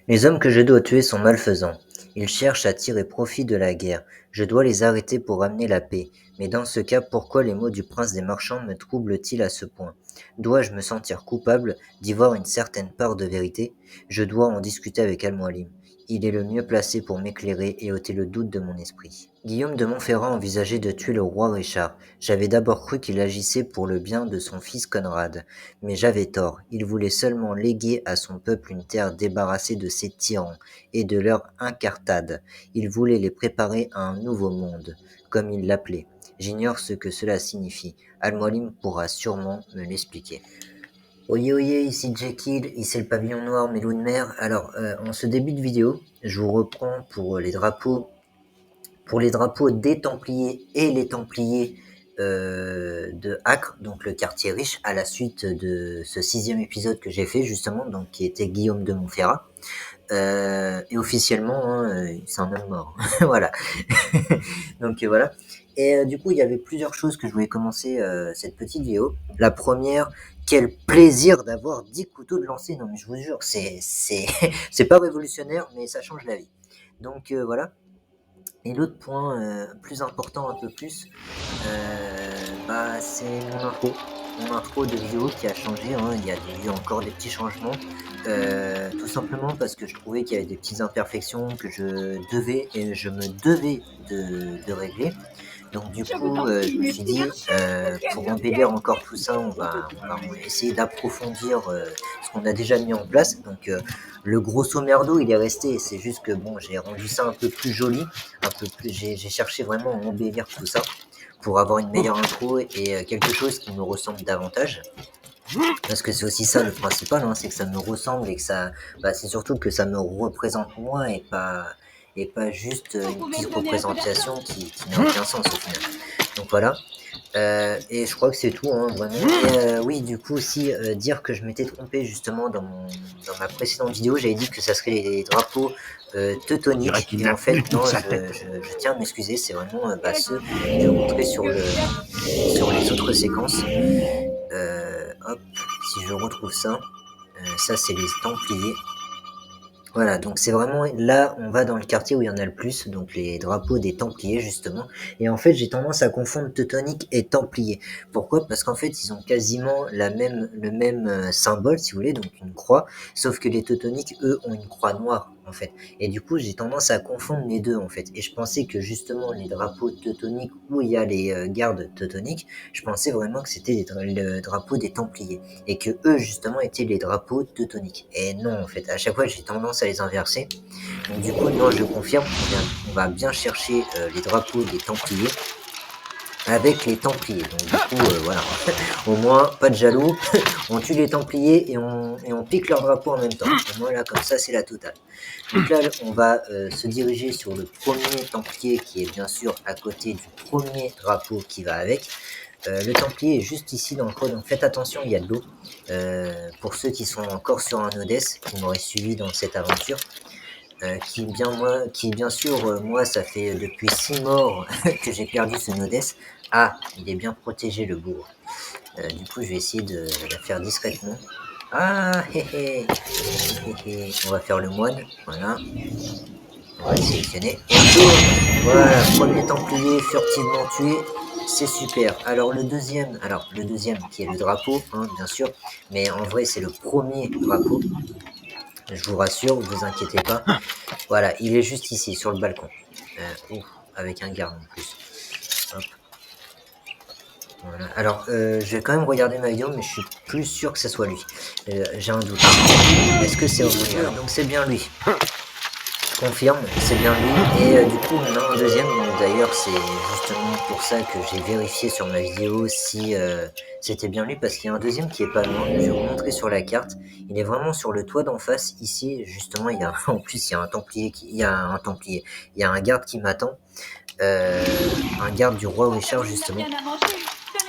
Les hommes que je dois tuer sont malfaisants. Ils cherchent à tirer profit de la guerre. Je dois les arrêter pour amener la paix. Mais dans ce cas, pourquoi les mots du prince des marchands me troublent-ils à ce point? Dois-je me sentir coupable d'y voir une certaine part de vérité? Je dois en discuter avec Al-Mualim. Il est le mieux placé pour m'éclairer et ôter le doute de mon esprit. Guillaume de Montferrand envisageait de tuer le roi Richard. J'avais d'abord cru qu'il agissait pour le bien de son fils Conrad. Mais j'avais tort, il voulait seulement léguer à son peuple une terre débarrassée de ses tyrans et de leur incartade. Il voulait les préparer à un nouveau monde, comme il l'appelait. J'ignore ce que cela signifie. Al-Mualim pourra sûrement me l'expliquer. Oyez, oyez, ici Jekyll, ici le pavillon noir, mes loups de mer. Alors, en ce début de vidéo, je vous reprends pour les drapeaux des Templiers et les Templiers de Acre, donc le quartier riche, à la suite de ce 6e épisode que j'ai fait justement, donc qui était Guillaume de Montferrat. Et officiellement, hein, c'est un homme mort. Voilà. Donc voilà. Et du coup, il y avait plusieurs choses que je voulais commencer cette petite vidéo. La première, quel plaisir d'avoir 10 couteaux de lancer. Non mais je vous jure, c'est pas révolutionnaire, mais ça change la vie. Donc voilà. Et l'autre point plus important, un peu plus, c'est mon intro. Mon intro de vidéo qui a changé, hein. Il y a eu encore des petits changements, tout simplement parce que je trouvais qu'il y avait des petites imperfections que je me devais de régler. Donc du coup, je me suis dit, pour embellir encore tout ça, on va essayer d'approfondir ce qu'on a déjà mis en place. Donc le grosso merdo, il est resté. C'est juste que bon, j'ai rendu ça un peu plus joli, un peu plus. J'ai cherché vraiment à embellir tout ça pour avoir une meilleure intro et quelque chose qui me ressemble davantage. Parce que c'est aussi ça le principal, hein, c'est que ça me ressemble et que ça, c'est surtout que ça me représente moi et pas juste une petite représentation qui n'a aucun sens au final. Donc voilà. Et je crois que c'est tout, hein, vraiment. Et oui, du coup aussi dire que je m'étais trompé justement dans ma précédente vidéo, j'avais dit que ça serait les drapeaux teutoniques. Et en fait, non, je tiens à m'excuser, c'est vraiment ceux que je vais montrer sur les autres séquences. Hop, si je retrouve ça, ça c'est les Templiers. Voilà, donc c'est vraiment là, on va dans le quartier où il y en a le plus, donc les drapeaux des Templiers justement. Et en fait, j'ai tendance à confondre Teutonique et Templier. Pourquoi? Parce qu'en fait, ils ont quasiment le même symbole, si vous voulez, donc une croix, sauf que les Teutoniques, eux, ont une croix noire en fait. Et du coup, j'ai tendance à confondre les deux en fait. Et je pensais que justement les drapeaux teutoniques où il y a les gardes teutoniques, je pensais vraiment que c'était le drapeau des Templiers et que eux justement étaient les drapeaux teutoniques. Et non, en fait, à chaque fois j'ai tendance à les inverser. Donc du coup, non, je confirme, on va bien chercher les drapeaux des Templiers avec les Templiers. Donc du coup, voilà, au moins pas de jaloux, on tue les Templiers et on pique leur drapeau en même temps. Au moins là, comme ça, c'est la totale. Donc là, on va se diriger sur le premier Templier qui est bien sûr à côté du premier drapeau qui va avec. Le Templier est juste ici dans le coin, donc faites attention, il y a de l'eau. Pour ceux qui sont encore sur un Odès, qui m'auraient suivi dans cette aventure, qui bien sûr, moi, ça fait depuis 6 morts que j'ai perdu ce Nodès. Ah, il est bien protégé le bourg. Du coup, je vais essayer de la faire discrètement. Ah, hé hé, on va faire le moine, voilà. On va le sélectionner. Et voilà, premier Templier furtivement tué. C'est super. Alors le deuxième qui est le drapeau, hein, bien sûr, mais en vrai c'est le premier drapeau. Je vous rassure, vous inquiétez pas. Voilà, il est juste ici, sur le balcon. Avec un garde en plus. Hop. Voilà. Alors, je vais quand même regarder ma vidéo, mais je suis plus sûr que ce soit lui. J'ai un doute. Est-ce que c'est vraiment lui? Donc c'est bien lui. Je confirme, c'est bien lui. Et du coup, on a un deuxième. Donc d'ailleurs, c'est justement pour ça que j'ai vérifié sur ma vidéo si c'était bien lui, parce qu'il y a un deuxième qui est pas loin. Je vais vous montrer sur la carte. Il est vraiment sur le toit d'en face. Ici, justement, il y a en plus il y a un templier, il y a un garde qui m'attend. Un garde du roi Richard justement.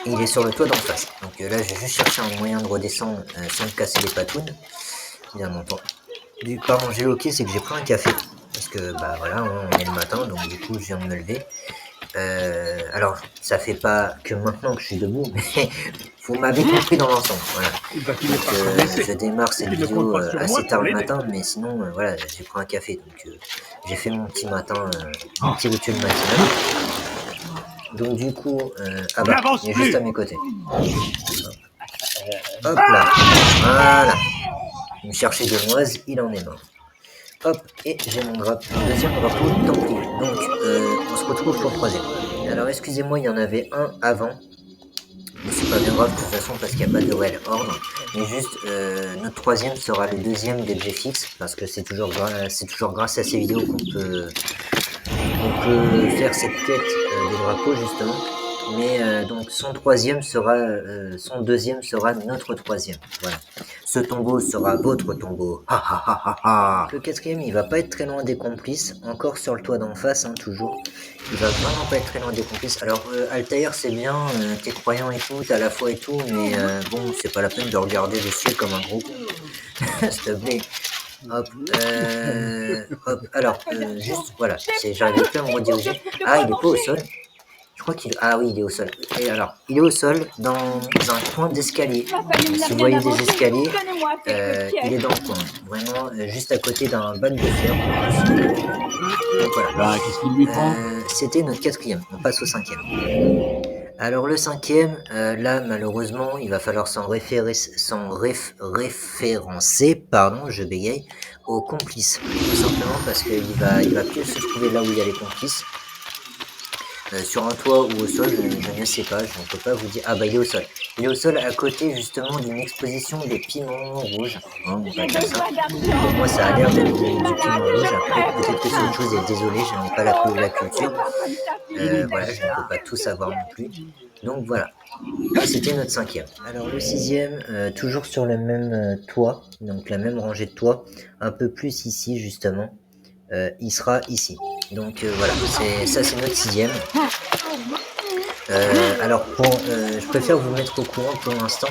Et il est sur le toit d'en face. Donc là, je vais juste chercher un moyen de redescendre sans me casser les patounes. Bien entendu. Pardon, j'ai loqué, c'est que j'ai pris un café. Parce que, voilà, on est le matin, donc du coup, je viens de me lever. Alors, ça fait pas que maintenant que je suis debout, mais vous m'avez compris dans l'ensemble. Voilà. Donc, je démarre cette vidéo assez tard le matin, mais sinon, voilà, j'ai pris un café, donc j'ai fait mon petit matin, mon petit rituel matinal. Donc du coup, ah bah, il est juste à mes côtés. Hop là, voilà. Il me cherchait des noises, il en est mort. Hop, et j'ai mon deuxième drapeau templier. Donc, on se retrouve pour le troisième. Alors, excusez-moi, il y en avait un avant. Mais c'est pas bien grave de toute façon parce qu'il n'y a pas de réel ordre. Mais juste, notre troisième sera le deuxième des GFX. Parce que c'est toujours grâce à ces vidéos qu'on peut faire cette quête des drapeaux justement. Mais donc son deuxième sera notre troisième. Voilà. Ce tombeau sera votre tombeau. Ha ha ha ha ha. Le quatrième, il va pas être très loin des complices. Encore sur le toit d'en face, hein, toujours. Il va vraiment pas être très loin des complices. Alors Altair, c'est bien, t'es croyant et tout, t'as la foi et tout, mais bon, c'est pas la peine de regarder le ciel comme un gros con. S'il te plaît. Hop, hop, alors, juste, voilà, j'arrive plus à me rediriger. Ah, il est pas au sol. Je crois qu'il... Ah oui, il est au sol. Et alors, il est au sol, dans un coin d'escalier. Si vous voyez des escaliers, il est dans le coin. Vraiment, juste à côté d'un bac de fer. Donc voilà. Qu'est-ce qu'il lui prend? C'était notre quatrième. On passe au cinquième. Alors le cinquième, là malheureusement, il va falloir référencer, pardon, je bégaye, aux complices. Tout simplement parce qu'il va plus se trouver là où il y a les complices. Sur un toit ou au sol, je ne sais pas, je ne peux pas vous dire. Ah bah il est au sol. Il est au sol à côté justement d'une exposition de piment rouge. Hein, on va dire ça. Pour moi ça a l'air d'être du piment rouge. Après peut-être que c'est autre chose et désolé, je n'ai pas la culture. Voilà, je ne peux pas tout savoir non plus. Donc voilà, c'était notre cinquième. Alors le sixième, toujours sur le même toit, donc la même rangée de toit, un peu plus ici justement. Il sera ici. Donc voilà, c'est notre sixième. Alors je préfère vous mettre au courant pour l'instant.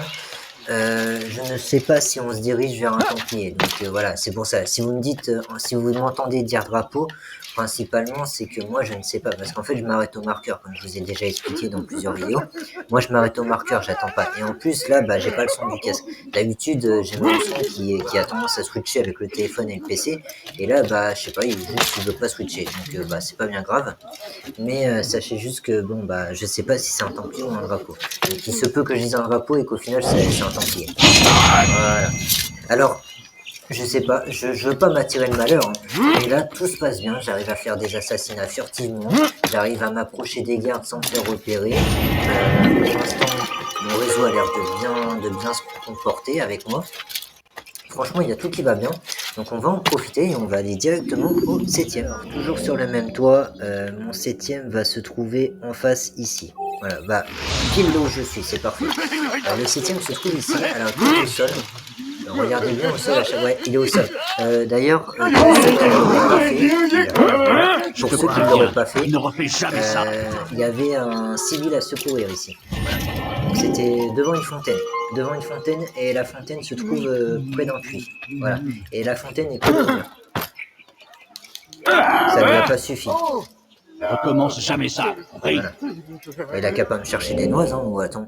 Je ne sais pas si on se dirige vers un templier. Donc voilà, c'est pour ça. Si vous me dites, si vous m'entendez dire drapeau, principalement, c'est que moi, je ne sais pas. Parce qu'en fait, je m'arrête au marqueur, comme je vous ai déjà expliqué dans plusieurs vidéos. Moi, je m'arrête au marqueur, j'attends pas. Et en plus, là, bah, j'ai pas le son du casque. D'habitude, j'ai mon son qui a tendance à switcher avec le téléphone et le PC. Et là, bah, je sais pas, il veut pas switcher. Donc, bah, c'est pas bien grave. Mais sachez juste que, bon, bah, je sais pas si c'est un templier ou un drapeau. Donc, il se peut que je dise un drapeau et qu'au final, c'est un templier. Voilà. Alors, je sais pas, je veux pas m'attirer le malheur, hein. Et là, tout se passe bien, j'arrive à faire des assassinats furtivement, j'arrive à m'approcher des gardes sans me faire repérer. Pour l'instant, mon réseau a l'air de bien se comporter avec moi. Franchement, il y a tout qui va bien. Donc on va en profiter et on va aller directement au septième. Alors, toujours sur le même toit, mon septième va se trouver en face ici. Voilà, bah, pile là où je suis, c'est parfait. Alors, le septième se trouve ici, alors il est au sol. Regardez bien au sol à chaque... Ouais, il est au sol. D'ailleurs, pour ceux qui ne l'auraient pas fait, il y avait un civil à secourir ici. Donc c'était devant une fontaine. Devant une fontaine, et la fontaine se trouve près d'un puits. Voilà. Et la fontaine est clôturée. Ça ne lui a pas suffi. Recommence jamais ça. Voilà. Il a qu'à pas me chercher des noises, hein, ou attends.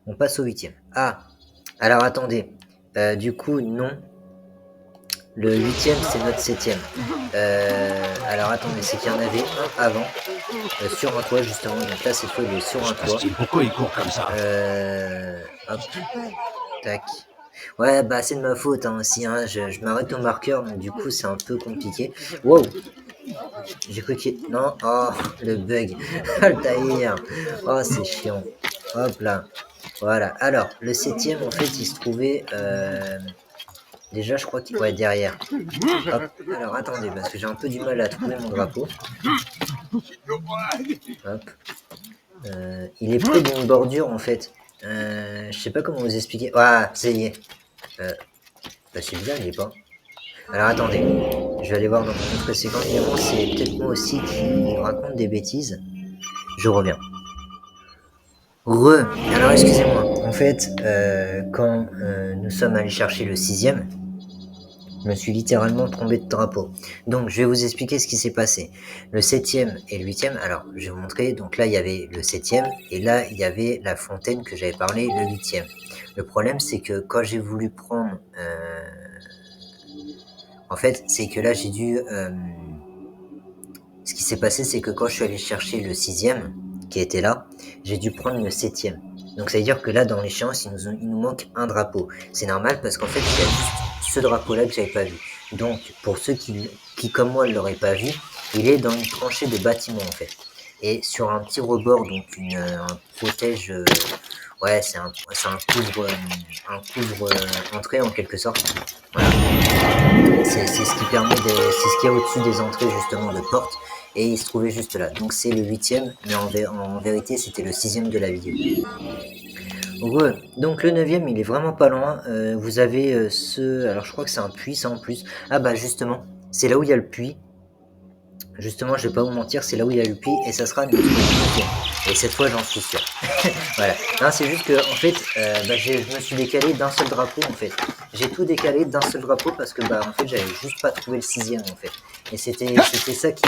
On passe au huitième. Ah, alors attendez. Du coup, non. Le huitième, c'est notre septième. Alors attendez, c'est qu'il y en avait un avant, sur un toit justement. Donc là, cette fois, il est sur un toit. Pourquoi il court comme ça? Hop, tac. Ouais, bah c'est de ma faute hein, aussi. Hein. Je m'arrête au marqueur, donc du coup, c'est un peu compliqué. Wow. J'ai cru qu'il... Non, oh, le bug. Altaïr. Oh, c'est chiant. Hop là. Voilà. Alors, le septième, en fait, il se trouvait... Déjà, je crois qu'il doit être derrière. Hop. Alors, attendez, parce que j'ai un peu du mal à trouver mon drapeau. Hop. Il est près d'une bordure, en fait. Je sais pas comment vous expliquer. Ah, ça y est. Bah, c'est bizarre, il est pas. Alors, attendez. Je vais aller voir dans mon autre séquence. Évidemment, c'est peut-être moi aussi qui raconte des bêtises. Je reviens. Alors, excusez-moi. En fait, quand nous sommes allés chercher le sixième, Je me suis littéralement trompé de drapeau. Donc, je vais vous expliquer ce qui s'est passé. Le 7e et le 8e, alors, je vais vous montrer. Donc là, il y avait le 7e et là, il y avait la fontaine que j'avais parlé, le 8e. Le problème, c'est que quand j'ai voulu prendre... en fait, c'est que là, j'ai dû... ce qui s'est passé, c'est que quand je suis allé chercher le 6e, qui était là, j'ai dû prendre le 7e. Donc ça veut dire que là, dans l'échéance, il nous manque un drapeau. C'est normal parce qu'en fait, il y a juste ce drapeau-là que j'avais pas vu. Donc, pour ceux qui comme moi, ne l'auraient pas vu, il est dans une tranchée de bâtiment, en fait. Et sur un petit rebord, donc un protège... ouais, c'est un couvre entrée en quelque sorte. Voilà. C'est ce qui permet c'est ce qu'il y a au-dessus des entrées justement de porte. Et il se trouvait juste là. Donc c'est le 8e, mais en vérité c'était le 6e de la vidéo. Ouais. Donc le 9e il est vraiment pas loin. Vous avez alors je crois que c'est un puits ça en plus. Ah bah justement, c'est là où il y a le puits. Justement, je vais pas vous mentir, c'est là où il y a le puits et ça sera notre 9e. Et cette fois j'en suis sûr. Voilà. Non, c'est juste que en fait, je me suis décalé d'un seul drapeau en fait. J'ai tout décalé d'un seul drapeau parce que en fait j'avais juste pas trouvé le 6e en fait. Et c'était ça qui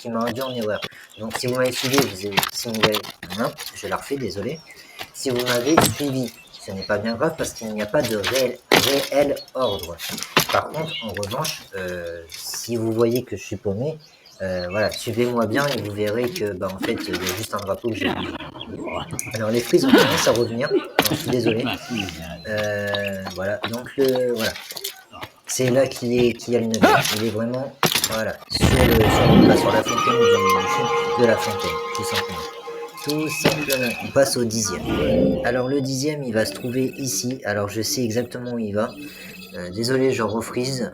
m'a induit en erreur. Donc si vous m'avez suivi, si vous avez, non, je la refais, désolé. Si vous m'avez suivi, ce n'est pas bien grave parce qu'il n'y a pas de réel ordre. Par contre, en revanche, si vous voyez que je suis paumé, voilà, suivez-moi bien et vous verrez que en fait il y a juste un drapeau que j'ai oublié. Alors les frises ont tendance à revenir, je suis désolé. Voilà, donc voilà. C'est là qu'il y a le 9e. Il est vraiment voilà, sur la fontaine de la fontaine, tout simplement. Tout simplement. On passe au 10e. Alors le 10e il va se trouver ici. Alors je sais exactement où il va. Désolé, je refreeze.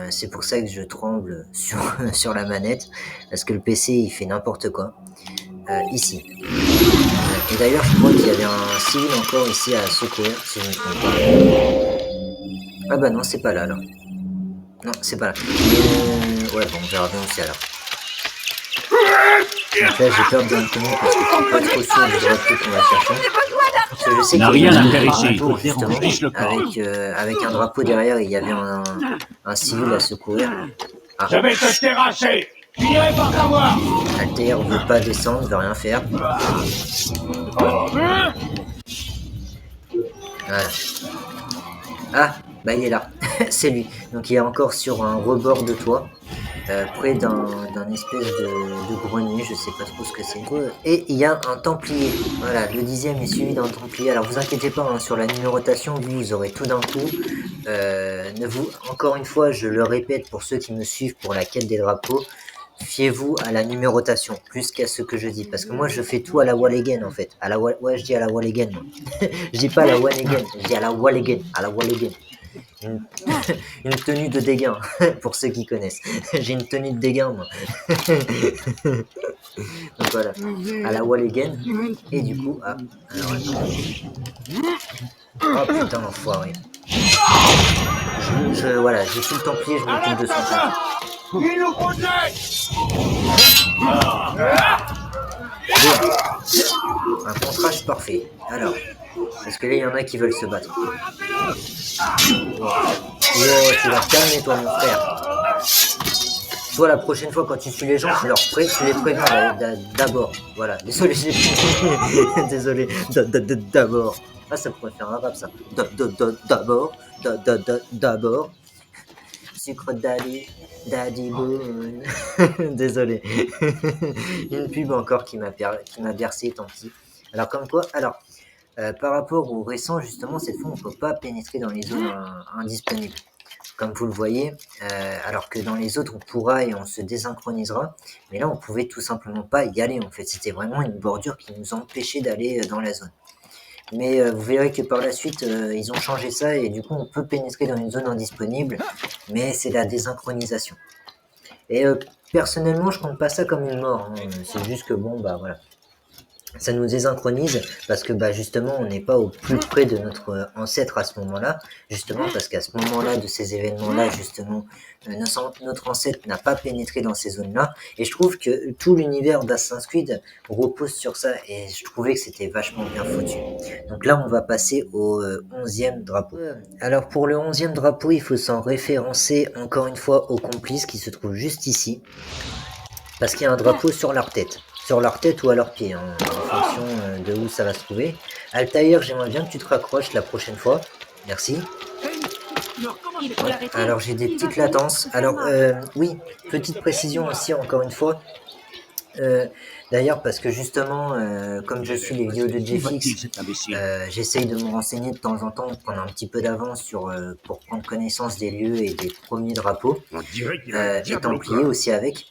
C'est pour ça que je tremble sur la manette. Parce que le PC il fait n'importe quoi. Ici. Et d'ailleurs, je crois qu'il y avait un civil encore ici à secourir, si je ne me trompe pas. Ah bah non, c'est pas là alors. Non, c'est pas là. Ouais, bon, on verra bien aussi alors. Donc là, j'ai peur d'un tenir parce que je suis pas trop sûr du drapeau qu'on va chercher. Parce que je sais qu'il y a un drapeau justement, avec un drapeau derrière et il y avait un civil à secourir. Ah. Je vais te terrasser. J'irai par t'avoir. Altair veut pas descendre, veut rien faire. Voilà. Ah, bah il est là. C'est lui. Donc il est encore sur un rebord de toit. Près d'un espèce de grenier, je sais pas trop ce que c'est. Et il y a un templier. Voilà, le 10e est suivi d'un templier. Alors vous inquiétez pas, hein, sur la numérotation, vous aurez tout d'un coup. Encore une fois, je le répète pour ceux qui me suivent pour la quête des drapeaux, fiez-vous à la numérotation, plus qu'à ce que je dis. Parce que moi, je fais tout à la wall again, en fait. Ouais, je dis à la wall again, moi. Je dis pas à la one again, je dis à la wall again. À la wall again. Une tenue de dégain, pour ceux qui connaissent. J'ai une tenue de dégain, moi. Donc voilà, à la wall again. Et du coup, alors attends. Oh putain, l'enfoiré. Voilà, j'ai tout le templier, je m'occupe de son temps. Il nous protège. Un contraste parfait. Alors, parce que là, il y en a qui veulent se battre. Tu vas te calmer, toi, mon frère. Toi, la prochaine fois, quand tu suis les gens, tu les préviens d'abord. Voilà. Désolé, j'ai plus. Désolé. D'abord. Ah, ça pourrait faire un rap, ça. D'abord. D'abord. Sucre Daddy Boone. Désolé. Une pub encore qui m'a bercé, tant pis. Alors, comme quoi, par rapport au récent, justement, cette fois, on ne peut pas pénétrer dans les zones indisponibles. Comme vous le voyez, alors que dans les autres, on pourra et on se désynchronisera. Mais là, on pouvait tout simplement pas y aller, en fait. C'était vraiment une bordure qui nous empêchait d'aller dans la zone. Mais vous verrez que par la suite, ils ont changé ça et du coup, on peut pénétrer dans une zone indisponible. Mais c'est la désynchronisation. Et personnellement, je compte pas ça comme une mort. Hein. C'est juste que bon, voilà. ça nous désynchronise parce que bah, justement on n'est pas au plus près de notre ancêtre à ce moment-là, justement parce qu'à ce moment-là de ces événements-là, justement, notre ancêtre n'a pas pénétré dans ces zones-là, et je trouve que tout l'univers d'Assassin's Creed repose sur ça, et je trouvais que c'était vachement bien foutu. Donc là on va passer au 11e drapeau. Alors pour le 11e drapeau, il faut s'en référencer encore une fois aux complices qui se trouvent juste ici, parce qu'il y a un drapeau sur leur tête. Sur leur tête ou à leurs pieds, hein, en fonction de où ça va se trouver. Altaïr, j'aimerais bien que tu te raccroches la prochaine fois. Merci. Ouais, alors j'ai des petites latences. Alors oui, petite précision aussi encore une fois. D'ailleurs parce que justement, comme je suis les vidéos de JFX, j'essaye de me renseigner de temps en temps, de prendre un petit peu d'avance pour prendre connaissance des lieux et des premiers drapeaux. Et Templiers aussi avec.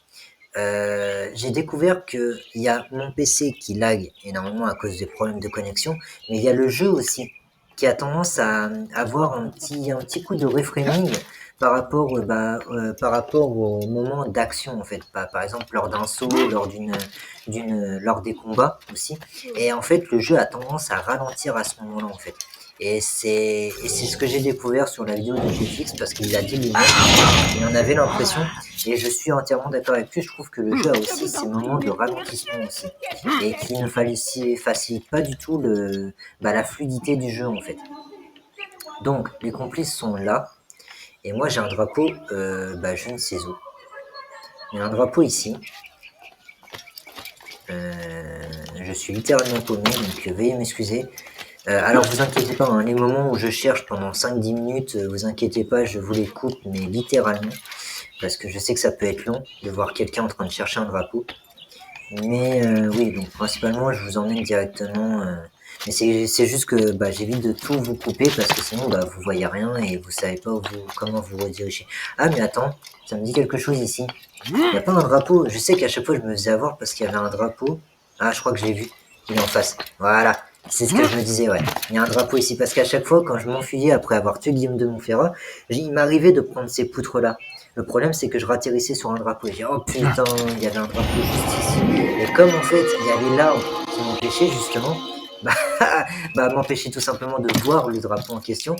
J'ai découvert qu'il y a mon PC qui lag énormément à cause des problèmes de connexion, mais il y a le jeu aussi qui a tendance à avoir un petit coup de reframing par rapport au moment d'action en fait, par exemple lors d'un saut, lors des combats aussi. Et en fait, le jeu a tendance à ralentir à ce moment-là en fait. Et c'est ce que j'ai découvert sur la vidéo de GFX parce qu'il a dit lui-même, il en avait l'impression. Et je suis entièrement d'accord avec lui, je trouve que le jeu a aussi ces moments de ralentissement aussi. Et qui ne facilite pas du tout la fluidité du jeu en fait. Donc les complices sont là. Et moi j'ai un drapeau, je ne sais où. Il y a un drapeau ici. Je suis littéralement paumé, donc veuillez m'excuser. Alors vous inquiétez pas, hein, les moments où je cherche pendant 5-10 minutes, vous inquiétez pas, je vous les coupe, mais littéralement. Parce que je sais que ça peut être long de voir quelqu'un en train de chercher un drapeau. Mais oui, donc principalement je vous emmène directement. Mais c'est juste que j'évite de tout vous couper parce que sinon vous voyez rien et vous savez pas comment vous rediriger. Ah mais attends, ça me dit quelque chose ici. Il n'y a pas un drapeau. Je sais qu'à chaque fois je me faisais avoir parce qu'il y avait un drapeau. Ah je crois que je l'ai vu. Il est en face. Voilà. C'est ce que je me disais, ouais. Il y a un drapeau ici parce qu'à chaque fois quand je m'enfuyais après avoir tué Guillaume de Montferrat, il m'arrivait de prendre ces poutres-là. Le problème, c'est que je ratterrissais sur un drapeau. Et j'ai dit, oh putain, il y avait un drapeau juste ici. Et comme en fait, il y avait l'arbre qui m'empêchait justement, m'empêchait tout simplement de voir le drapeau en question,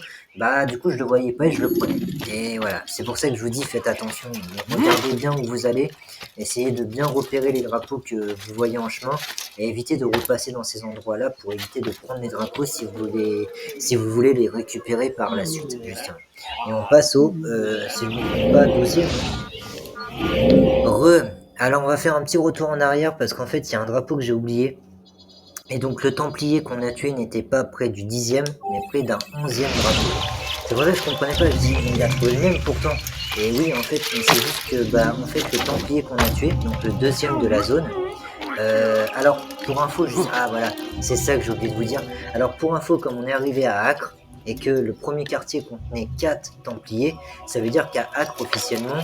du coup, je le voyais pas et je le prenais. Et voilà, c'est pour ça que je vous dis, faites attention. Regardez bien où vous allez. Essayez de bien repérer les drapeaux que vous voyez en chemin et évitez de repasser dans ces endroits-là pour éviter de prendre les drapeaux si vous voulez les récupérer par la suite, justement. Et on passe au, si je ne me trompe pas, 12e. Alors on va faire un petit retour en arrière parce qu'en fait il y a un drapeau que j'ai oublié. Et donc le Templier qu'on a tué n'était pas près du 10e, mais près d'un 11e drapeau. C'est vrai que je comprenais pas, je dis il a trouvé le même pourtant. Et oui en fait, mais c'est juste que en fait le Templier qu'on a tué, donc le 2e de la zone. Alors pour info, juste voilà, c'est ça que j'ai oublié de vous dire. Alors pour info, comme on est arrivé à Acre, et que le premier quartier contenait 4 Templiers, ça veut dire qu'à Acre officiellement,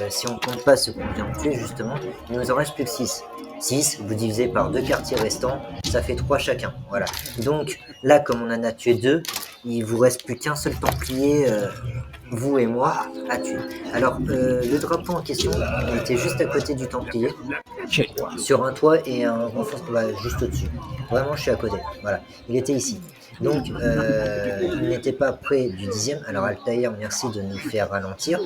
si on compte pas ce qu'on vient de tuer justement, il nous en reste plus que 6. 6, vous divisez par 2 quartiers restants, ça fait 3 chacun. Voilà. Donc là, comme on en a tué 2, il vous reste plus qu'un seul Templier, vous et moi, à tuer. Alors, le drapeau en question, il était juste à côté du Templier, sur un toit et un renforcement juste au-dessus. Vraiment, je suis à côté. Voilà. Il était ici. Donc, il n'était pas près du 10e. Alors, Altaïr, merci de nous faire ralentir.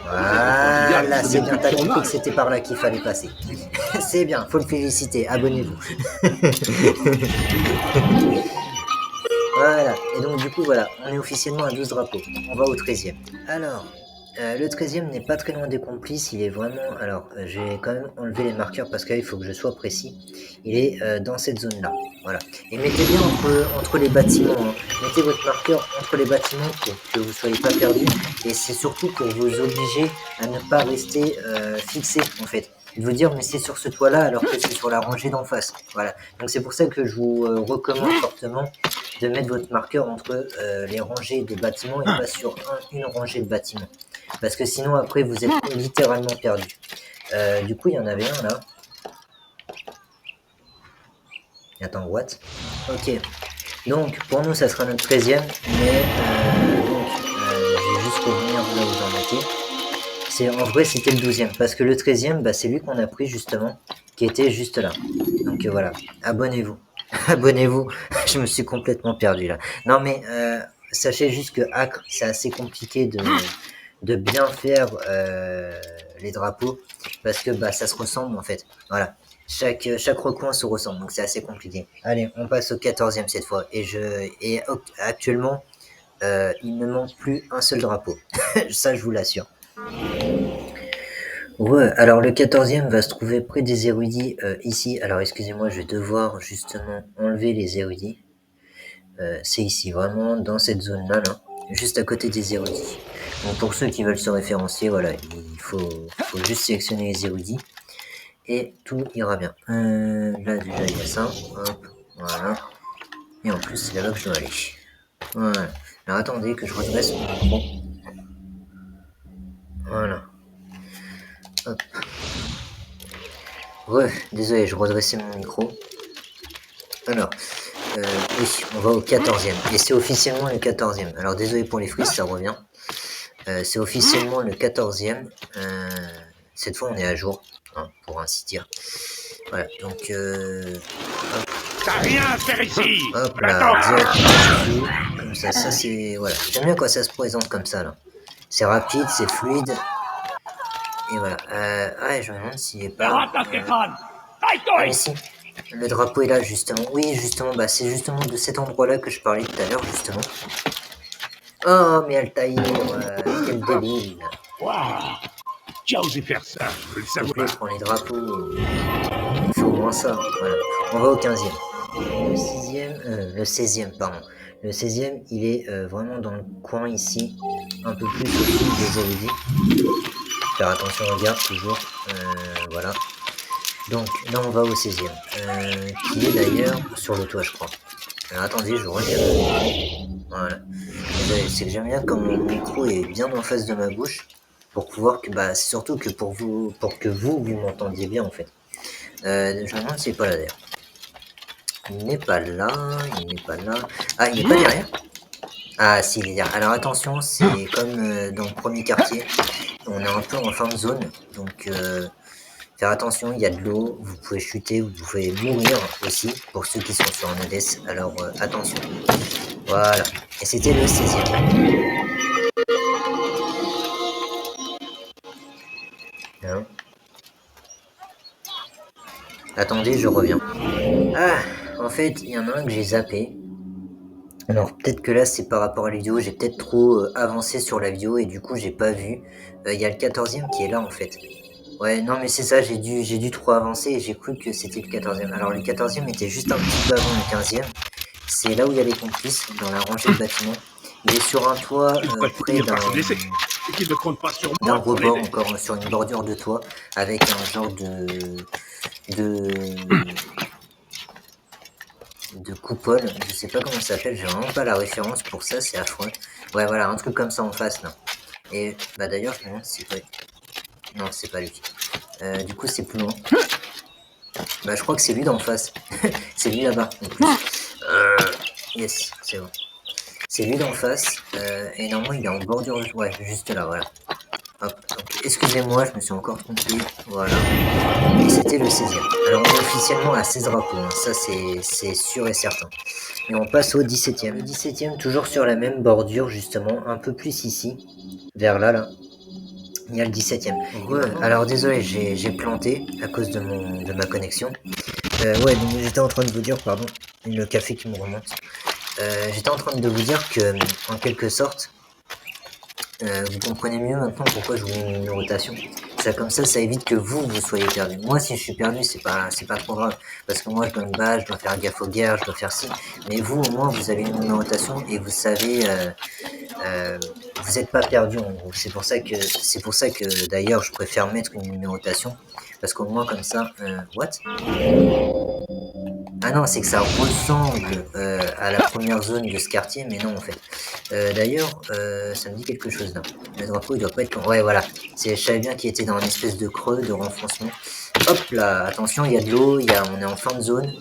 Voilà, c'est bien, t'as compris que c'était par là qu'il fallait passer. C'est bien, faut le féliciter, abonnez-vous. Voilà, et donc du coup, voilà, on est officiellement à 12 drapeaux. On va au 13e. Alors, le 13e n'est pas très loin des complices, il est vraiment... Alors, je vais quand même enlever les marqueurs parce qu'il faut que je sois précis. Il est dans cette zone-là, voilà. Et mettez bien entre les bâtiments, hein. Mettez votre marqueur entre les bâtiments pour que vous ne soyez pas perdu. Et c'est surtout pour vous obliger à ne pas rester fixé, en fait. De vous dire, mais c'est sur ce toit-là alors que c'est sur la rangée d'en face. Voilà. Donc c'est pour ça que je vous recommande fortement de mettre votre marqueur entre les rangées de bâtiments et pas sur une rangée de bâtiments. Parce que sinon, après, vous êtes littéralement perdu. Du coup, il y en avait un là. Attends, what? Ok. Donc, pour nous, ça sera notre 13e. Mais, je vais juste revenir là où j'en étais. En vrai, c'était le 12e. Parce que le 13e, c'est lui qu'on a pris justement, qui était juste là. Donc, Donc voilà, abonnez-vous. Abonnez-vous. Je me suis complètement perdu là. Non mais sachez juste que Acre, c'est assez compliqué de bien faire les drapeaux parce que bah ça se ressemble en fait. Voilà. Chaque recoin se ressemble, donc c'est assez compliqué. Allez, on passe au 14e cette fois. Et actuellement, il ne manque plus un seul drapeau. Ça, je vous l'assure. Ouais, alors le 14e va se trouver près des érudits ici. Alors excusez-moi, je vais devoir justement enlever les érudits. C'est ici, vraiment dans cette zone-là, là, juste à côté des érudits. Donc pour ceux qui veulent se référencier, voilà, il faut juste sélectionner les érudits et tout ira bien. Là déjà il y a ça, hop, voilà. Et en plus c'est là-bas que je dois aller. Voilà. Alors attendez que je redresse mon micro. Voilà. Hop. Ouais, désolé, je redressais mon micro. Alors, oui, on va au 14e. Et c'est officiellement le 14e. Alors désolé pour les frises, ça revient. C'est officiellement le 14e. Cette fois on est à jour, hein, pour ainsi dire. Voilà, donc T'as rien à faire ici. hop là, direct, comme ça, ça c'est... Voilà, j'aime bien quand ça se présente comme ça là. C'est rapide, c'est fluide. Et voilà, ah, je me demande s'il est pas... Ah mais si, le drapeau est là justement. Oui, justement, bah c'est justement de cet endroit-là que je parlais tout à l'heure, justement. Oh, mais Altaïr, quel débile. Waouh. Qui a osé faire ça? Je veux le S'il te plaît, savoir. prends les drapeaux. Il faut au moins ça. Voilà. On va au 15e. Le 16e, pardon. Le 16e, il est vraiment dans le coin ici, un peu plus au sud des érudits. Faire attention au garde, toujours. Voilà. Donc là, on va au 16e, qui est d'ailleurs sur le toit, je crois. Alors attendez, je reviens. Voilà. C'est que j'aime bien quand mon micro est bien en face de ma bouche, pour pouvoir que, bah, surtout que pour que vous m'entendiez bien en fait. Je me demande s'il n'est pas là d'ailleurs. Il n'est pas là, il n'est pas là. Ah, il n'est pas derrière? Ah, si, il est derrière. Alors attention, c'est comme dans le premier quartier. On est un peu en fin de zone, donc faire attention, il y a de l'eau, vous pouvez chuter, vous pouvez mourir aussi, pour ceux qui sont sur un EDS, alors attention. Voilà, et c'était le 16e. Hein? Attendez, je reviens. Ah, en fait, il y en a un que j'ai zappé. Alors peut-être que là c'est par rapport à la vidéo, j'ai peut-être trop avancé sur la vidéo et du coup j'ai pas vu. Il y a le 14e qui est là en fait. Ouais, non mais c'est ça, j'ai dû trop avancer et j'ai cru que c'était le 14e. Alors le 14e était juste un petit peu avant le 15e. C'est là où il y a les complices, dans la rangée de bâtiments. Il est sur un toit près d'un rebord, encore sur une bordure de toit, avec un genre de coupole, je sais pas comment ça s'appelle, j'ai vraiment pas la référence pour ça, c'est affreux. Ouais, voilà, un truc comme ça en face, là. Et, bah d'ailleurs, je me demande si c'est pas... Non, c'est pas lui. Du coup, c'est plus loin. Bah, je crois que c'est lui d'en face. C'est lui là-bas, en plus. Yes, c'est bon. C'est lui d'en face, et normalement, il est en bordure... Ouais, juste là, voilà. Hop, excusez-moi, je me suis encore trompé, voilà. Et c'était le 16e. Alors on est officiellement à 16 drapeaux, hein. Ça c'est sûr et certain. Et on passe au 17e. Le 17e, toujours sur la même bordure, justement, un peu plus ici, vers là, là. Il y a le 17e. Ouais, alors désolé, j'ai planté à cause de ma connexion. Ouais, donc j'étais en train de vous dire, pardon, le café qui me remonte. J'étais en train de vous dire que, en quelque sorte, vous comprenez mieux maintenant pourquoi je vous mets une numérotation. Ça, comme ça évite que vous soyez perdu. Moi, si je suis perdu, c'est pas trop grave. Parce que moi, je dois me battre, je dois faire gaffe aux guerres, je dois faire ci. Mais vous, au moins, vous avez une numérotation et vous savez, vous n'êtes pas perdu en gros. C'est pour ça que d'ailleurs, je préfère mettre une numérotation. Parce qu'au moins, comme ça, what? Ah non, c'est que ça ressemble à la première zone de ce quartier, mais non en fait. D'ailleurs, ça me dit quelque chose là. Le drapeau il doit pas être... Ouais voilà, je savais bien qu'il était dans une espèce de creux, de renfoncement. Hop là, attention, il y a de l'eau, on est en fin de zone.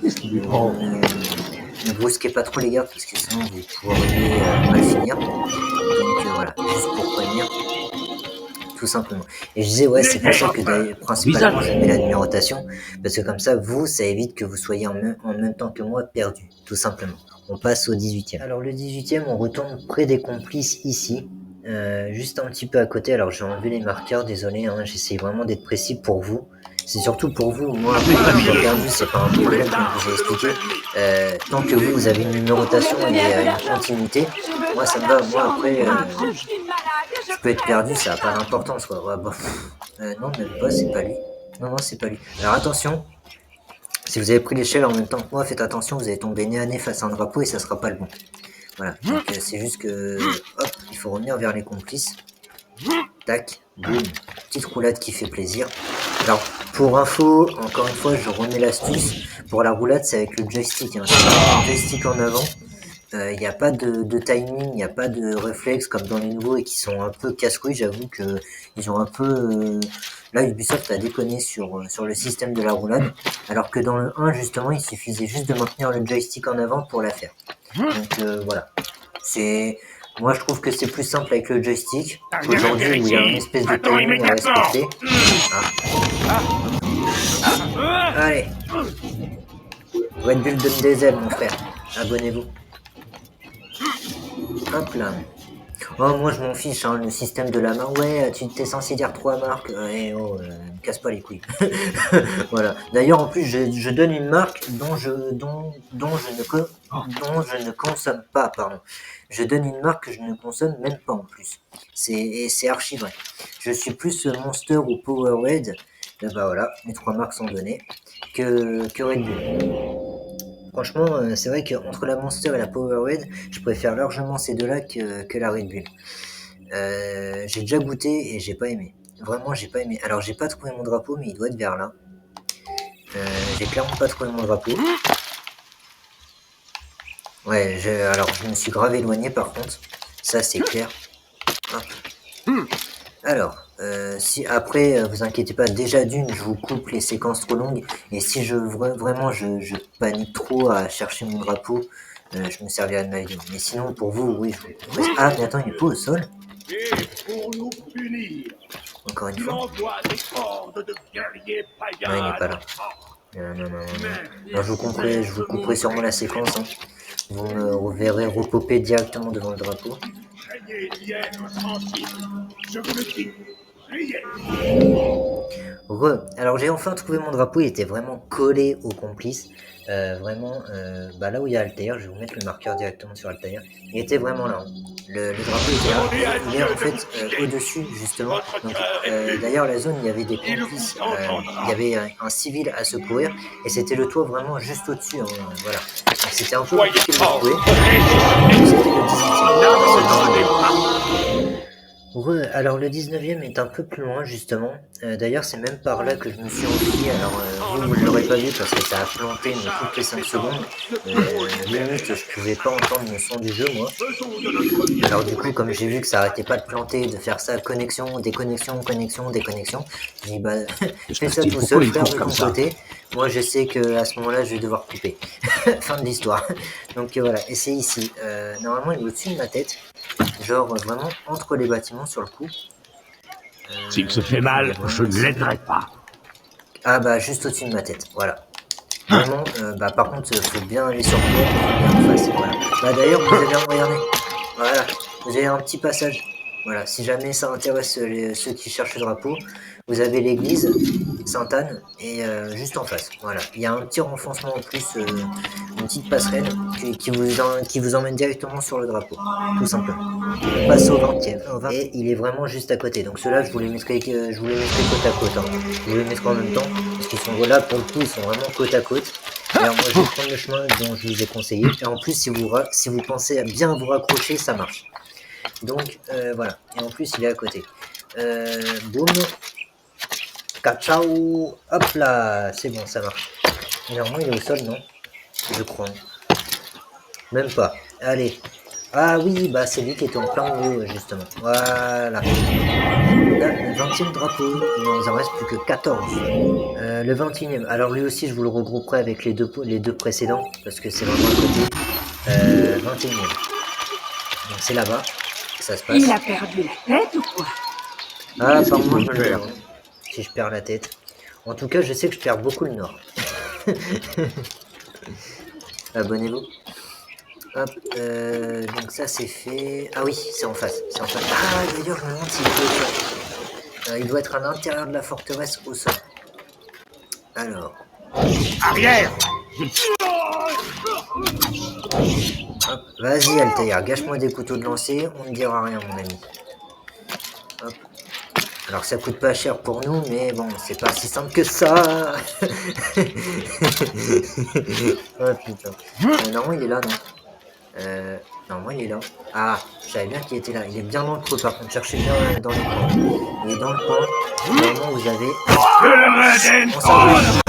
Ne brusquez pas trop les gars, parce que sinon vous pourriez mal finir. Donc voilà, juste pour prévenir. tout simplement. Et je disais, ouais, c'est pour ça que principalement je mets la numérotation, parce que comme ça, vous, ça évite que vous soyez en même temps que moi perdu, tout simplement. On passe au 18e. Alors le 18e, on retourne près des complices ici, juste un petit peu à côté. Alors j'ai enlevé les marqueurs, désolé, hein, j'essaie vraiment d'être précis pour vous. C'est surtout pour vous, moi après que je sois perdu, c'est pas un problème comme je vous ai expliqué. Tant que vous avez une numérotation et une continuité, moi ça me va. Moi après, je peux être perdu, ça n'a pas d'importance quoi. Ouais, bah, non, même pas, c'est pas lui. Non, non, c'est pas lui. Alors attention, si vous avez pris l'échelle en même temps que moi, faites attention, vous allez tomber nez à nez face à un drapeau et ça sera pas le bon. Voilà, donc c'est juste que, hop, il faut revenir vers les complices. Tac, boum, petite roulade qui fait plaisir. Alors, pour info, encore une fois, je remets l'astuce. Pour la roulade, c'est avec le joystick. Hein. C'est un joystick en avant. Il n'y a pas de timing, il n'y a pas de réflexe comme dans les nouveaux et qui sont un peu casse-couilles. J'avoue que ils ont un peu... Là, Ubisoft a déconné sur le système de la roulade. Alors que dans le 1, justement, il suffisait juste de maintenir le joystick en avant pour la faire. Donc voilà. C'est... Moi, je trouve que c'est plus simple avec le joystick. Aujourd'hui, où il y a une espèce de timing à respecter. Ah. Allez. Red Bull donne des ailes, mon frère. Abonnez-vous. Hop là. Oh, moi, je m'en fiche, hein, le système de la main. Ouais, tu t'es censé dire 3 marques. Me casse pas les couilles. Voilà. D'ailleurs, en plus, je donne une marque dont je ne consomme pas, pardon. Je donne une marque que je ne consomme même pas en plus. C'est archi vrai. Je suis plus Monster ou Powerade. Bah voilà, les 3 marques sont données. Que Red Bull. Franchement, c'est vrai qu'entre la Monster et la Powerade, je préfère largement ces deux-là que la Red Bull. J'ai déjà goûté et j'ai pas aimé. Vraiment, j'ai pas aimé. Alors, j'ai pas trouvé mon drapeau, mais il doit être vers là. J'ai clairement pas trouvé mon drapeau. Ouais, alors je me suis grave éloigné par contre. Ça, c'est clair. Hop. Alors, si après, vous inquiétez pas, déjà d'une, je vous coupe les séquences trop longues. Et si vraiment je panique trop à chercher mon drapeau, je me servirai de ma vidéo. Mais sinon, pour vous, oui, je vous couperai. Ah, mais attends, il est pas au sol. Pour nous punir, Encore une fois. Non, il n'est pas là. Non. Non, je vous couperai sûrement la séquence. Hein. Vous me reverrez repoper directement devant le drapeau. Alors j'ai enfin trouvé mon drapeau, il était vraiment collé au complice. Vraiment, là où il y a Altair, je vais vous mettre le marqueur directement sur Altair. Il était vraiment là. Hein. Le drapeau était là. Il est en fait au-dessus, justement. Donc, d'ailleurs, la zone, il y avait des complices, il y avait un civil à secourir, et c'était le toit vraiment juste au-dessus. Hein, voilà. Donc c'était un peu compliqué de le trouver. C'était le 18e. Alors le 19e est un peu plus loin justement, d'ailleurs c'est même par là que je me suis enfui, alors vous ne l'aurez pas vu parce que ça a planté toutes les 5 secondes, limite je pouvais pas entendre le son du jeu moi, alors du coup comme j'ai vu que ça arrêtait pas de planter, de faire ça, connexion, déconnexion, connexion, déconnexion, j'ai dit bah fais ça tout seul, faire de ton côté, moi je sais qu'à ce moment là je vais devoir couper, fin de l'histoire, donc voilà, et c'est ici, normalement il est au-dessus de ma tête, genre vraiment entre les bâtiments sur le coup. S'il se fait mal, je ne l'aiderai pas. Ah bah juste au-dessus de ma tête, voilà. Vraiment, par contre, faut bien aller sur le bien en face, voilà. Bah d'ailleurs, vous avez regardé, voilà, vous avez un petit passage. Voilà, si jamais ça intéresse ceux qui cherchent le drapeau, vous avez l'église Sainte-Anne et juste en face. Voilà, il y a un petit renfoncement en plus, une petite passerelle qui vous emmène directement sur le drapeau, tout simplement. On passe au 20e et il est vraiment juste à côté. Donc ceux-là, je vous les mettrai côte à côte. Hein. Je vous les mettrai en même temps parce qu'ils sont là pour le coup, ils sont vraiment côte à côte. Alors moi, je vais prendre le chemin dont je vous ai conseillé. Et en plus, si vous pensez à bien vous raccrocher, ça marche. Donc voilà, et en plus il est à côté. Boum. Ciao. Hop là, c'est bon, ça marche. Normalement il est au sol, non? Je crois. Même pas. Allez. Ah oui, bah c'est lui qui était en plein milieu, justement. Voilà. Là, le 20e drapeau, il nous en reste plus que 14. Le 21e, alors lui aussi je vous le regrouperai avec les deux précédents, parce que c'est vraiment à côté. 21e. Donc c'est là-bas. Ça se passe. Il a perdu la tête ou quoi? Ah, par moi, je me le demande. Si je perds la tête. En tout cas, je sais que je perds beaucoup le nord. Abonnez-vous. Hop, donc ça c'est fait. Ah oui, c'est en face. C'est en face. Ah, d'ailleurs, je me demande s'il peut être. Il doit être à l'intérieur de la forteresse au sol. Alors. Arrière! Hop, vas-y Altaïr, gâche-moi des couteaux de lancer, on ne dira rien mon ami. Hop. Alors ça coûte pas cher pour nous, mais bon, c'est pas si simple que ça. Oh putain. Normalement il est là, non normalement il est là. Ah, je savais bien qu'il était là. Il est bien dans le creux par contre, cherchez bien dans les coins. Il est dans le coin. Normalement vous avez... On s'arrête.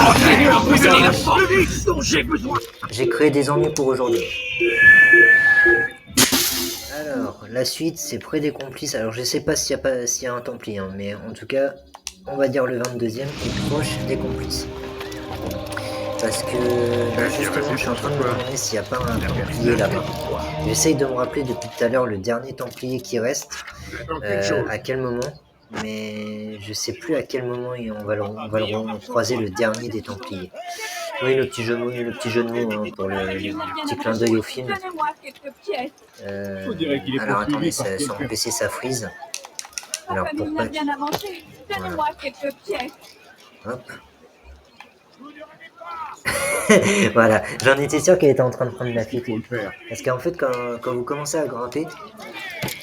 J'ai créé des ennuis pour aujourd'hui. Alors, la suite, c'est près des complices. Alors, je sais pas s'il y a un Templier, hein, mais en tout cas, on va dire le 22e est proche des complices. Parce que, bah, justement, je suis en train de me demander s'il n'y a pas un Templier là-bas. J'essaye de me rappeler depuis tout à l'heure le dernier Templier qui reste, à quel moment, mais je sais plus à quel moment on va le croiser, le dernier des Templiers. Oui, le petit jeu de mots hein, pour le petit clin d'œil au film. Alors attendez, sur mon PC ça freeze. Alors pour pas... Voilà. Hop. Voilà, j'en étais sûr qu'elle était en train de prendre la fuite. Parce qu'en fait, quand vous commencez à grimper,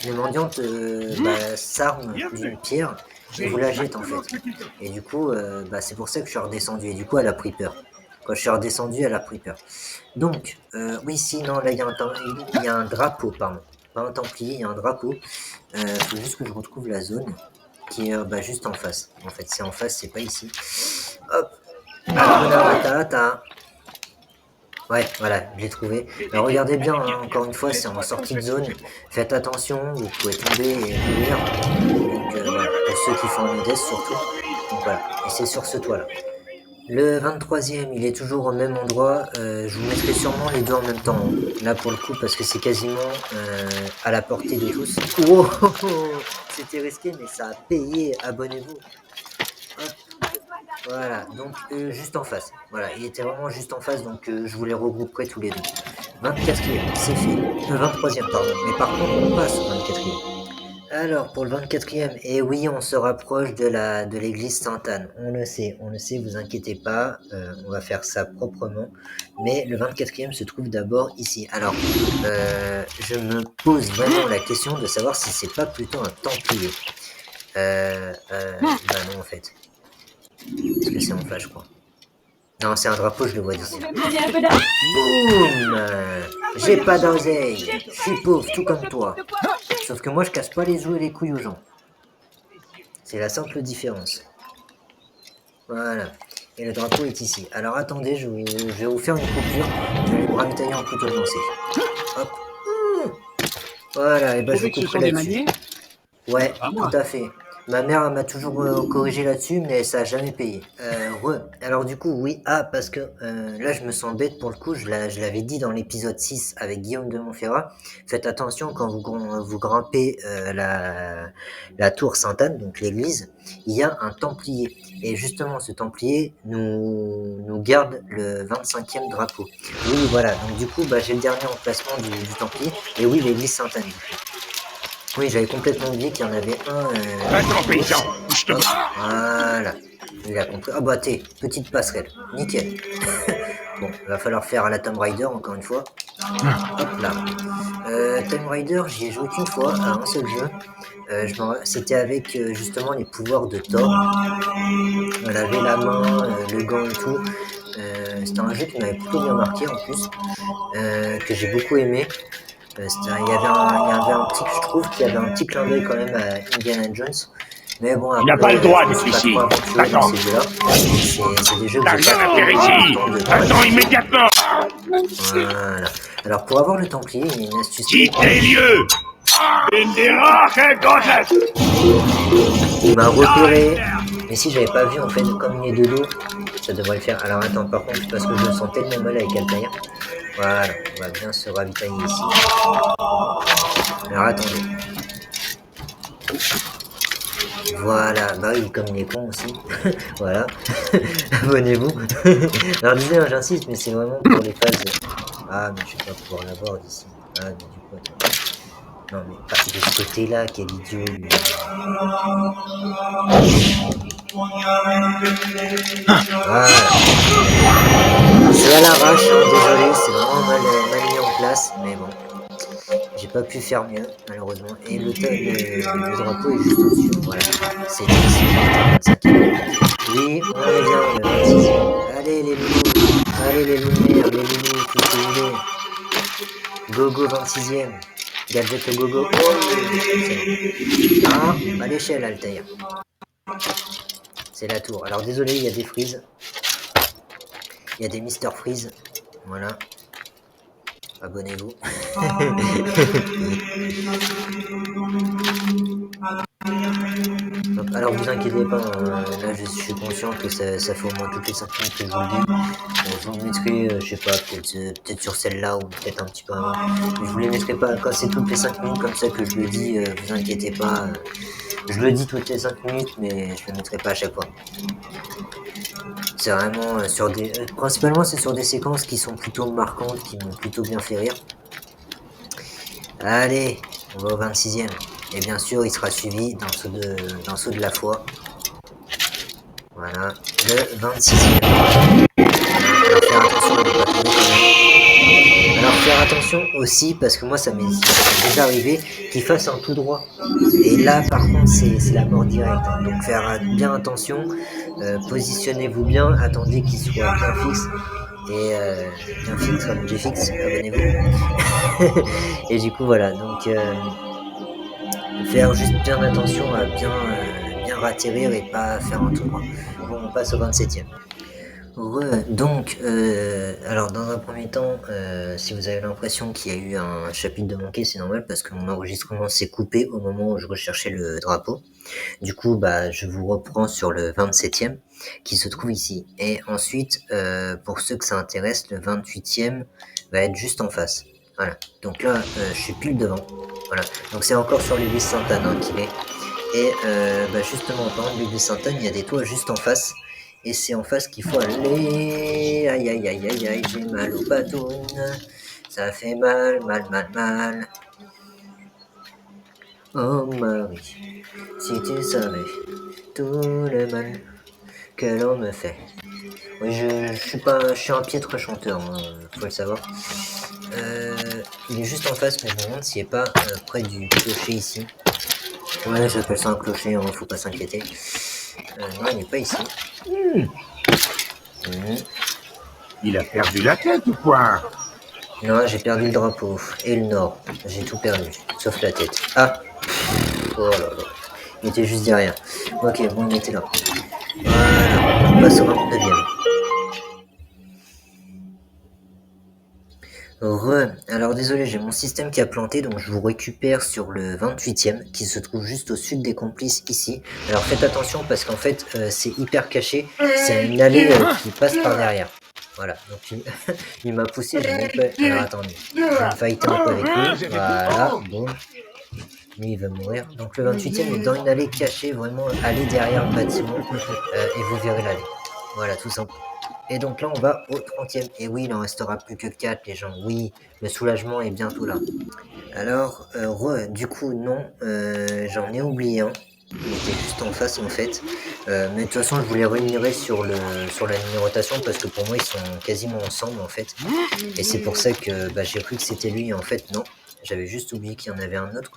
les mendiantes s'arment d'une pierre et vous la jettent en fait. Et du coup, c'est pour ça que je suis redescendu. Et du coup, elle a pris peur. Quand je suis redescendu, elle a pris peur. Donc, oui, si, non, là, il y a un drapeau, pardon. Pas un templier, il y a un drapeau. Faut juste que je retrouve la zone qui est juste en face. En fait, c'est en face, c'est pas ici. Hop. Ouais, voilà, je l'ai trouvé. Alors, regardez bien, hein, encore une fois, c'est en sortie de zone. Faites attention, vous pouvez tomber et mourir. Donc, voilà, pour ceux qui font un modeste surtout. Donc, voilà, et c'est sur ce toit-là. Le 23e, il est toujours au même endroit. Je vous mettrai sûrement les deux en même temps. Hein. Là, pour le coup, parce que c'est quasiment à la portée de tous. Wow, c'était risqué, mais ça a payé. Abonnez-vous. Hop. Voilà, donc juste en face. Voilà, il était vraiment juste en face, donc je vous les regrouperai tous les deux. 24e, c'est fait. 23e, pardon. Mais par contre, on passe au 24e. Alors, pour le 24e, et oui, on se rapproche de l'église Sainte-Anne. On le sait, vous inquiétez pas, on va faire ça proprement. Mais le 24e se trouve d'abord ici. Alors, je me pose vraiment la question de savoir si c'est pas plutôt un Templier. Non, en fait. Parce que c'est en face, je crois. Non, c'est un drapeau, je le vois d'ici. Boum! J'ai pas d'oseille. Je suis pauvre, tout comme toi. Sauf que moi, je casse pas les os et les couilles aux gens. C'est la simple différence. Voilà. Et le drapeau est ici. Alors attendez, je vais vous faire une coupure. Je vais aller me ravitailler en couteau de lancer. Hop. Voilà, et je vous couperai là-dessus. Ouais, tout à fait. Ma mère m'a toujours corrigé là-dessus, mais ça a jamais payé. Alors du coup, oui, parce que là, je me sens bête pour le coup, je l'avais dit dans l'épisode 6 avec Guillaume de Montferrat. Faites attention quand vous grimpez la tour Sainte-Anne, donc l'église, il y a un Templier. Et justement, ce Templier nous garde le 25e drapeau. Oui, voilà, donc du coup, j'ai le dernier emplacement du Templier. Et oui, l'église Sainte-Anne. Oui, j'avais complètement oublié qu'il y en avait un. Voilà. Il a compris. Ah petite passerelle. Nickel. Bon, il va falloir faire à la Tomb Raider encore une fois. Hop là. Tomb Raider, j'y ai joué qu'une fois à un seul jeu. C'était avec justement les pouvoirs de Thor. On avait la main, le gant et tout. C'était un jeu qui m'avait plutôt bien marqué en plus. Que j'ai beaucoup aimé. Il y avait un petit, je trouve qu'il y avait un petit clin d'œil quand même à Indiana Jones. Mais bon, après, il n'a pas le droit d'être ici. Dans ces jeux-là. C'est des jeux que j'ai pas Attends immédiatement. Voilà. Alors pour avoir le Templier, il y a une astuce. Quitte les lieux. Il m'a repéré. Mais si j'avais pas vu en fait comme il est de dos, ça devrait le faire. Alors attends, par contre, parce que je me sens tellement mal avec Altaïr. Voilà, on va bien se ravitailler ici. Alors attendez. Voilà, bah oui, comme les cons aussi. Voilà. Abonnez-vous. Alors désolé, hein, j'insiste, mais c'est vraiment pour les phases. Ah, mais je vais pas pouvoir l'avoir d'ici. Ah, mais du coup, attends. Non, mais de ce côté-là, quel idiot, lui. Voilà. C'est à l'arrache, hein, désolé, c'est vraiment mal mis en place, mais bon. J'ai pas pu faire mieux, malheureusement. Et le drapeau est juste au-dessus. Voilà. C'était ici, j'étais 25e. Oui, on est bien, le 26e. Allez, les loulous. Allez, les lumières, les loulous, tout ce que vous voulez. Gogo 26e. Gadget au gogo. Oh, ah, à l'échelle, Altair. C'est la tour. Alors, désolé, il y a des frises. Il y a des Mister Freeze. Voilà. Abonnez-vous. Alors vous inquiétez pas, hein, là je suis conscient que ça fait au moins toutes les 5 minutes que je vous le dis. Je vous le mettrai, je sais pas, peut-être sur celle-là ou peut-être un petit peu avant. Mais je vous les mettrai pas quand c'est toutes les 5 minutes comme ça que je le dis, vous inquiétez pas. Je le dis toutes les 5 minutes, mais je le mettrai pas à chaque fois. C'est vraiment sur des. Principalement c'est sur des séquences qui sont plutôt marquantes, qui m'ont plutôt bien fait rire. Allez, on va au 26e. Et bien sûr, il sera suivi d'un saut de la foi. Voilà, le 26e. Alors faire attention, alors faire attention aussi, parce que moi ça m'est déjà arrivé qu'il fasse un tout droit. Et là par contre c'est la mort directe. Hein. Donc faire bien attention, positionnez-vous bien, attendez qu'il soit bien fixe. Et bien fixe comme j'ai fixe, abonnez-vous. Et du coup voilà, donc faire juste bien attention à bien atterrir et pas faire un tout droit. Bon, on passe au 27e. Donc, alors dans un premier temps, si vous avez l'impression qu'il y a eu un chapitre de manqué, c'est normal parce que mon enregistrement s'est coupé au moment où je recherchais le drapeau. Du coup, bah, je vous reprends sur le 27e qui se trouve ici. Et ensuite, pour ceux que ça intéresse, le 28e va être juste en face. Voilà. Donc là, je suis pile devant. Voilà. Donc c'est encore sur l'église Sainte-Anne hein, qu'il est. Et bah justement, en parlant de l'église Sainte-Anne, il y a des toits juste en face. Et c'est en face qu'il faut aller. Aïe aïe aïe aïe aïe, j'ai mal aux patounes. Ça fait mal, mal, mal, mal. Oh Marie, si tu savais tout le mal que l'on me fait. Oui, je suis un piètre chanteur, hein, faut le savoir. Il est juste en face, mais je me demande s'il n'est pas près du clocher ici. Ouais, j'appelle ça un clocher, hein, faut pas s'inquiéter. Non, il n'est pas ici. Il a perdu la tête ou quoi? Non, j'ai perdu le drapeau. Et le nord. J'ai tout perdu. Sauf la tête. Ah. Oh là là. Il était juste derrière. Ok, bon, il était là. Voilà. On passe au 29e. Alors désolé, j'ai mon système qui a planté, donc je vous récupère sur le 28e, qui se trouve juste au sud des complices ici. Alors faites attention parce qu'en fait, c'est hyper caché. C'est une allée qui passe par derrière. Voilà, donc il m'a poussé, j'ai même pas... Alors attendez, je vais me fighter un peu avec lui. Voilà, bon. Lui, il va mourir. Donc le 28e est dans une allée cachée, vraiment allée derrière le bâtiment. Et vous verrez l'allée. Voilà, tout simple. Et donc là, on va au 30e. Et oui, il en restera plus que 4, les gens. Oui, le soulagement est bientôt là. Alors, du coup, non, j'en ai oublié un. Il était juste en face, en fait. Mais de toute façon, je voulais rémunérer sur la numérotation parce que pour moi, ils sont quasiment ensemble, en fait. Et c'est pour ça que bah, j'ai cru que c'était lui. Et en fait, non. J'avais juste oublié qu'il y en avait un autre.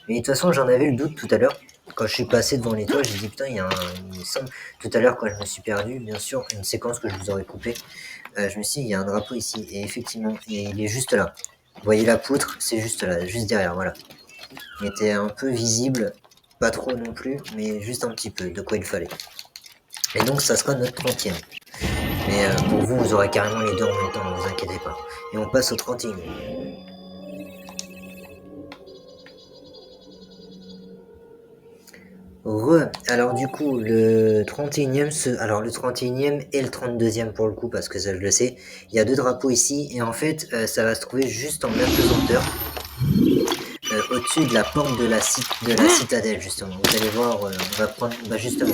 Mais de toute façon, j'en avais le doute tout à l'heure. Quand je suis passé devant les toits, j'ai dit putain, il me semble. Tout à l'heure, quand je me suis perdu, bien sûr, une séquence que je vous aurais coupée, je me suis dit, il y a un drapeau ici. Et effectivement, il est juste là. Vous voyez la poutre, c'est juste là, juste derrière, voilà. Il était un peu visible, pas trop non plus, mais juste un petit peu, de quoi il fallait. Et donc, ça sera notre 30e. Mais pour vous, vous aurez carrément les deux en même temps, ne vous inquiétez pas. Et on passe au 31e. Alors du coup, le 31e, alors le 31e et le 32e pour le coup, parce que ça je le sais, il y a deux drapeaux ici, et en fait, ça va se trouver juste en même pesanteur, au-dessus de la porte de de la citadelle, justement. Vous allez voir, on va prendre, bah justement,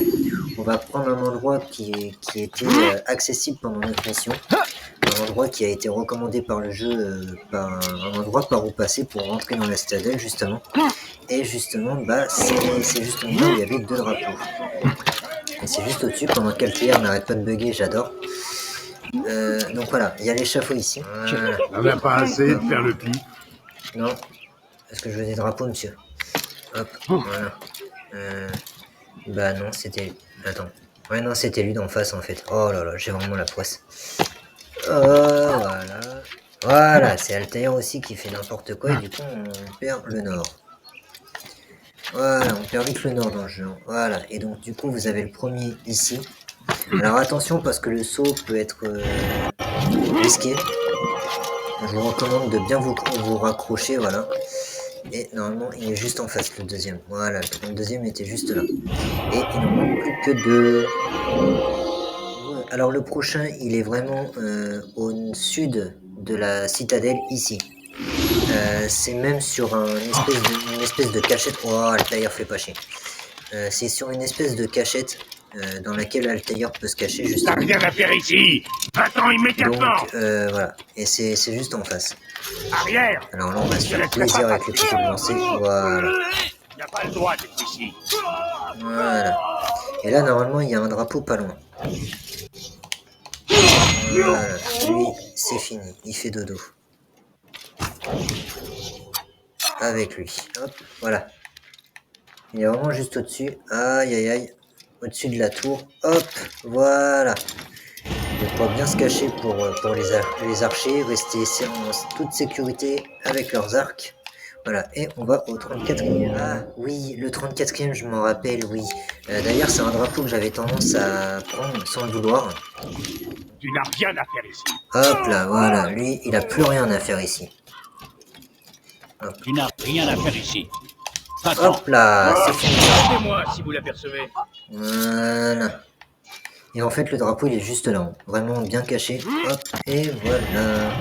on va prendre un endroit qui était accessible pendant notre mission. Un endroit qui a été recommandé par le jeu, un endroit par où passer pour rentrer dans la citadelle, justement. Et justement, bah, c'est justement là où il y avait 2 drapeaux. Et c'est juste au-dessus, pendant qu'Altair n'arrête pas de bugger, j'adore. Donc voilà, il y a l'échafaud ici. Voilà. On n'a pas assez de faire le pli. Non. Est-ce que je veux des drapeaux, monsieur? Hop, voilà. Bah non, c'était... Attends. Ouais, non, c'était lui d'en face, en fait. Oh là là, j'ai vraiment la poisse. Voilà. Voilà, c'est Altair aussi qui fait n'importe quoi, et du coup, on perd le nord. Voilà, on perd vite le nord dans le jeu. Voilà, et donc, du coup, vous avez le premier ici. Alors, attention, parce que le saut peut être risqué. Je vous recommande de bien vous raccrocher, voilà. Et normalement, il est juste en face, le deuxième. Voilà, le deuxième était juste là. Et il n'en manque plus que 2. Alors le prochain, il est vraiment au sud de la citadelle, ici. C'est même sur une espèce de cachette. Oh, Altair fait pas chier. C'est sur une espèce de cachette dans laquelle Altair peut se cacher, T'as justement. rien à faire ici. Va-t'en immédiatement. Donc, voilà. Et c'est juste en face. Arrière. Alors là, on va se faire plaisir avec les couteaux de lancer. Voilà. Il n'a pas le droit d'être ici. Voilà. Et là, normalement, il y a un drapeau pas loin. Voilà. Lui, c'est fini. Il fait dodo. Avec lui. Hop, voilà. Il est vraiment juste au-dessus. Aïe, aïe, aïe. Au-dessus de la tour. Hop, voilà. De quoi bien se cacher pour les archers. Rester en toute sécurité avec leurs arcs. Voilà, et on va au 34e. Ah oui, le 34e, je m'en rappelle, oui. D'ailleurs, c'est un drapeau que j'avais tendance à prendre sans le vouloir. Tu n'as rien à faire ici. Hop là, voilà, lui, il a plus rien à faire ici. Hop, Tu n'as rien à faire ici. hop là, c'est fini. Aidez-moi si vous l'apercevez. Voilà. Et en fait, le drapeau, il est juste là, vraiment bien caché. Hop, et voilà.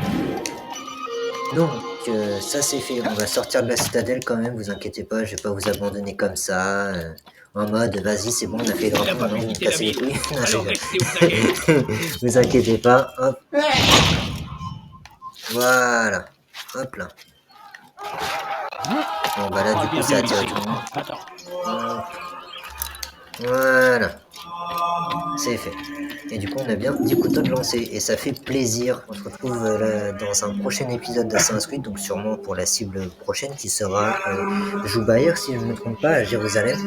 Donc, ça c'est fait. On va sortir de la citadelle quand même, vous inquiétez pas, je vais pas vous abandonner comme ça. En mode, vas-y, c'est bon, on a fait le drapeau, maintenant vous me cassez les couilles. Non, je rigole. Vous inquiétez pas, hop. Voilà. Hop là. Bon, bah là, du coup, ça a tiré tout le monde. Hop. Voilà. C'est fait. Et du coup, on a bien 10 couteaux de lancer. Et ça fait plaisir. On se retrouve dans un prochain épisode d'Assassin's Creed. Donc, sûrement pour la cible prochaine qui sera Joubaïr, si je ne me trompe pas, à Jérusalem.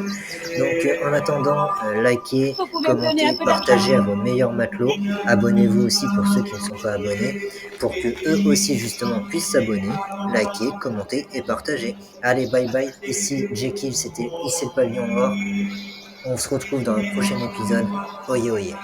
Donc, en attendant, likez, commentez, partagez à vos meilleurs matelots. Abonnez-vous aussi pour ceux qui ne sont pas abonnés. Pour que eux aussi, justement, puissent s'abonner. Likez, commentez et partagez. Allez, bye bye. Ici, Jekyll, c'était Ici le pavillon noir. On se retrouve dans le prochain épisode. Oye oye.